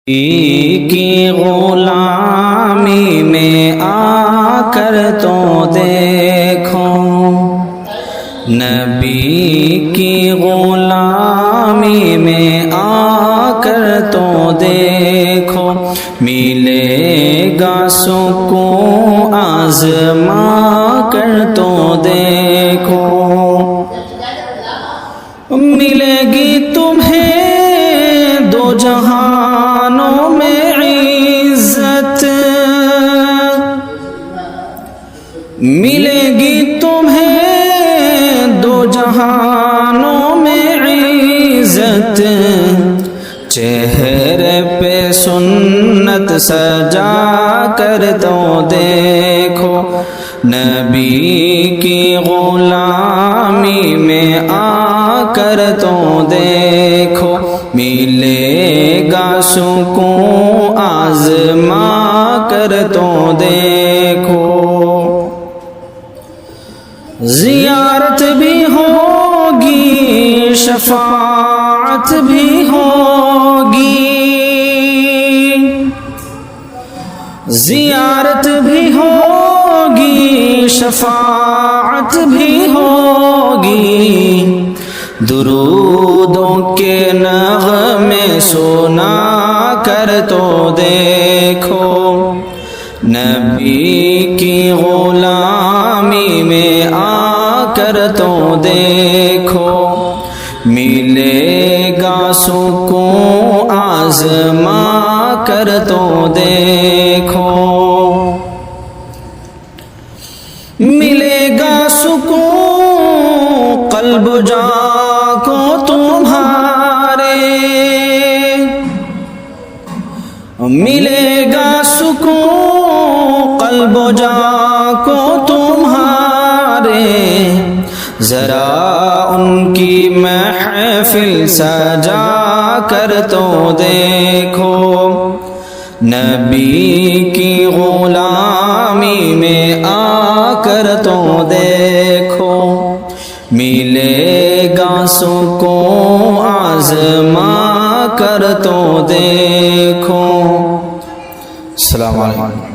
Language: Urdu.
کی غلامی میں آ کر تو دیکھو، نبی کی غلامی میں آ کر تو دیکھو، ملے گا سکون آزما کر تو دیکھو، ملے گی تمہیں دو جہانوں میں عزت، ملے گی تمہیں دو جہانوں میں عزت، چہرے پہ سنت سجا کر تو دیکھو، نبی کی غلامی میں آ کر تو دیکھو، ملے گا سکون آزما کر تو دیکھو، زیارت بھی ہوگی شفاعت بھی ہوگی، زیارت بھی ہوگی شفاعت بھی ہوگی، درودوں کے نغمے سنا کر تو دیکھو، نبی کی غلامی میں آ کر تو دیکھو، ملے گا سکون آزما کر تو دیکھو، ملے گا سکون قلب جا کو تمہارے، ملے گا سکون قلب و جا کو تمہارے، ذرا ان کی محفل سجا کر تو دیکھو، نبی کی غلامی میں آ کر تو دیکھو، ملے گا سکون آزما کر تو دیکھو۔ السلام علیکم۔